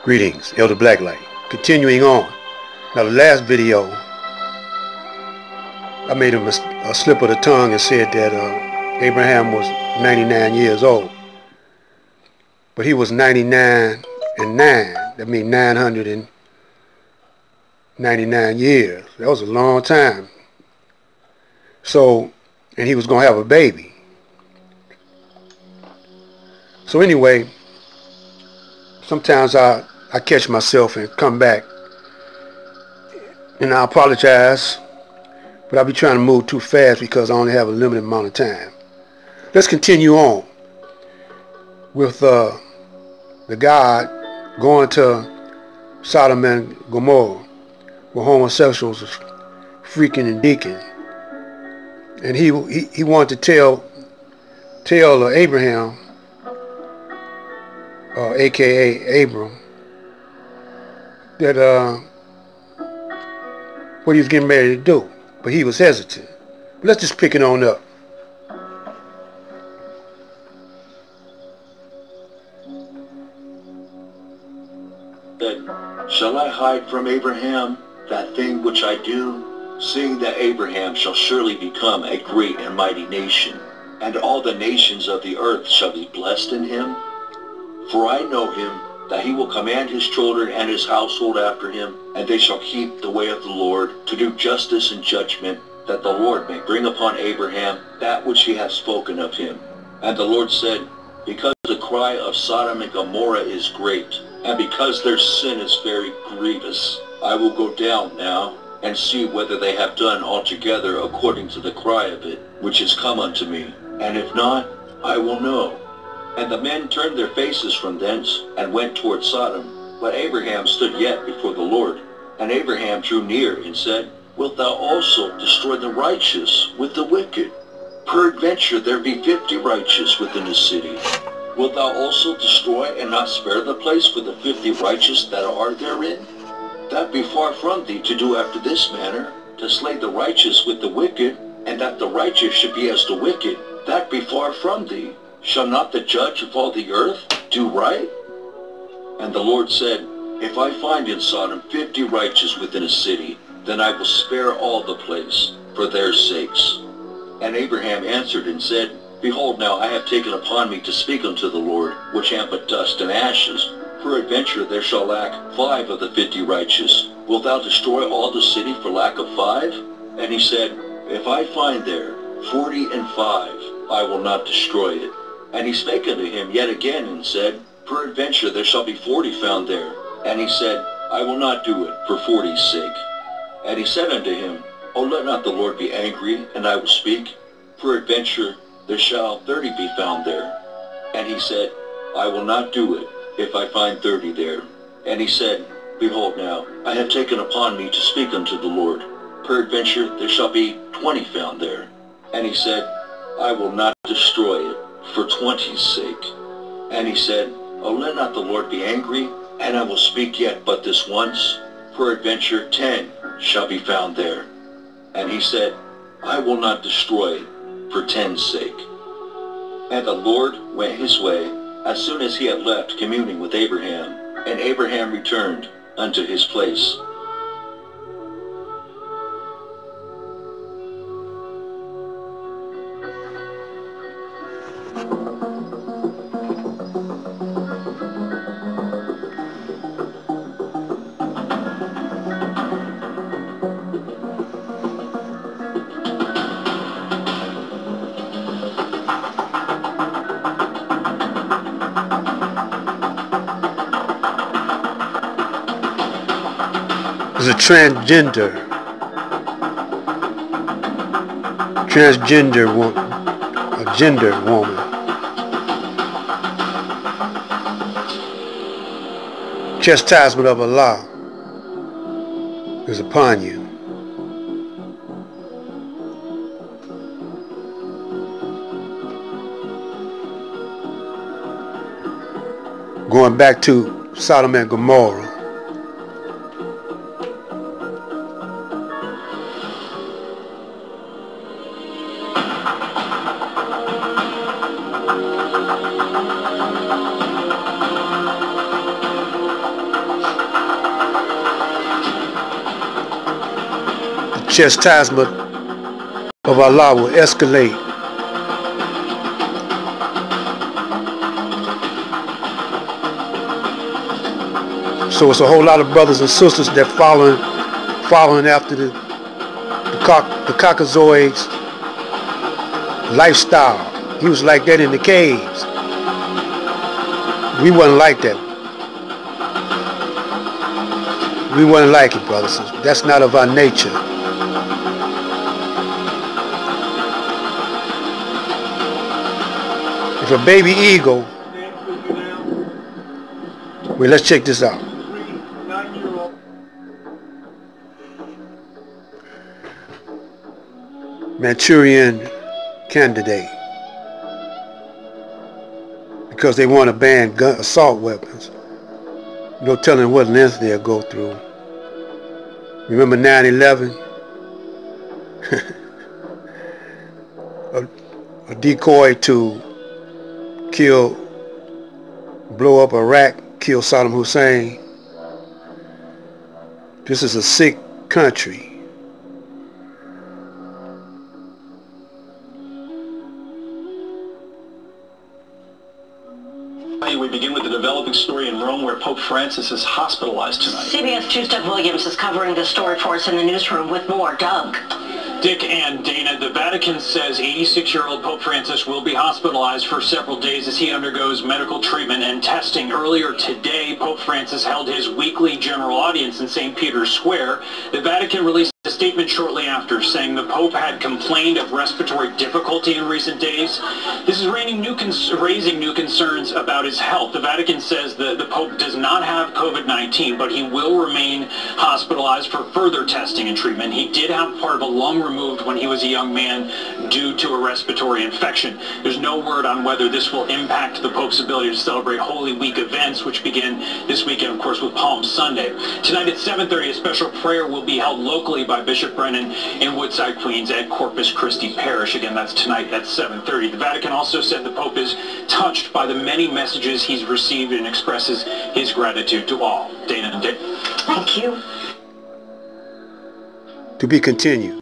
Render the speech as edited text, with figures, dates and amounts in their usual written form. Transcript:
Greetings, Elder Blacklight. Continuing on. Now the last video, I made a slip of the tongue and said that Abraham was 99 years old. But he was 99 and 9. That means 999 years. That was a long time. So, and he was going to have a baby. So anyway, sometimes I catch myself and come back, and I apologize, but I'll be trying to move too fast because I only have a limited amount of time. Let's continue on with the God going to Sodom and Gomorrah, where homosexuals was freaking and deaking, and he wanted to tell Abraham, aka Abram, that what he was getting ready to do, but he was hesitant. Let's just pick it on up. That shall I hide from Abraham that thing which I do, seeing that Abraham shall surely become a great and mighty nation, and all the nations of the earth shall be blessed in him? For I know him, that he will command his children and his household after him, and they shall keep the way of the Lord, to do justice and judgment, that the Lord may bring upon Abraham that which he hath spoken of him. And the Lord said, because the cry of Sodom and Gomorrah is great, and because their sin is very grievous, I will go down now, and see whether they have done altogether according to the cry of it, which is come unto me. And if not, I will know. And the men turned their faces from thence, and went toward Sodom. But Abraham stood yet before the Lord. And Abraham drew near, and said, wilt thou also destroy the righteous with the wicked? Peradventure there be 50 righteous within the city. Wilt thou also destroy and not spare the place for the 50 righteous that are therein? That be far from thee to do after this manner, to slay the righteous with the wicked, and that the righteous should be as the wicked. That be far from thee. Shall not the judge of all the earth do right? And the Lord said, if I find in Sodom 50 righteous within a city, then I will spare all the place, for their sakes. And Abraham answered and said, behold, now I have taken upon me to speak unto the Lord, which am but dust and ashes. Peradventure there shall lack 5 of the 50 righteous. Wilt thou destroy all the city for lack of 5? And he said, if I find there 40 and 5, I will not destroy it. And he spake unto him yet again, and said, peradventure there shall be 40 found there. And he said, I will not do it for 40's sake. And he said unto him, O let not the Lord be angry, and I will speak. Peradventure there shall 30 be found there. And he said, I will not do it, if I find 30 there. And he said, behold now, I have taken upon me to speak unto the Lord. Peradventure there shall be 20 found there. And he said, I will not destroy it for 20's sake. And he said, O let not the Lord be angry, and I will speak yet but this once. Peradventure 10 shall be found there. And he said, I will not destroy it for 10's sake. And the Lord went his way, as soon as he had left communing with Abraham, and Abraham returned unto his place. Is a transgender woman, a gender woman. Chastisement of Allah is upon you. Going back to Sodom and Gomorrah. chastisement of Allah will escalate. So it's a whole lot of brothers and sisters that following after the Caucasoids lifestyle. He was like that in the caves. We wasn't like that. We wasn't like it, brothers. That's not of our nature. If a baby eagle, wait, let's check this out. Manchurian candidate, because they want to ban assault weapons. No telling what length they'll go through. Remember 9/11? a decoy to blow up Iraq, kill Saddam Hussein. This is a sick country. We begin with the developing story in Rome where Pope Francis is hospitalized tonight. CBS 2's Doug Williams is covering the story for us in the newsroom with more. Doug. Dick and Dana, the Vatican says 86-year-old Pope Francis will be hospitalized for several days as he undergoes medical treatment and testing. Earlier today, Pope Francis held his weekly general audience in St. Peter's Square. The Vatican released a statement shortly after saying the Pope had complained of respiratory difficulty in recent days. This is raising new concerns about his health. The Vatican says the Pope does not have COVID-19, but he will remain hospitalized for further testing and treatment. He did have part of a lung removed when he was a young man due to a respiratory infection. There's no word on whether this will impact the Pope's ability to celebrate Holy Week events, which begin this weekend, of course, with Palm Sunday. Tonight at 7:30, a special prayer will be held locally by Bishop Brennan in Woodside, Queens at Corpus Christi Parish. Again, that's tonight at 7:30. The Vatican also said the Pope is touched by the many messages he's received and expresses his gratitude to all. Dana and Dick. Thank you. To be continued.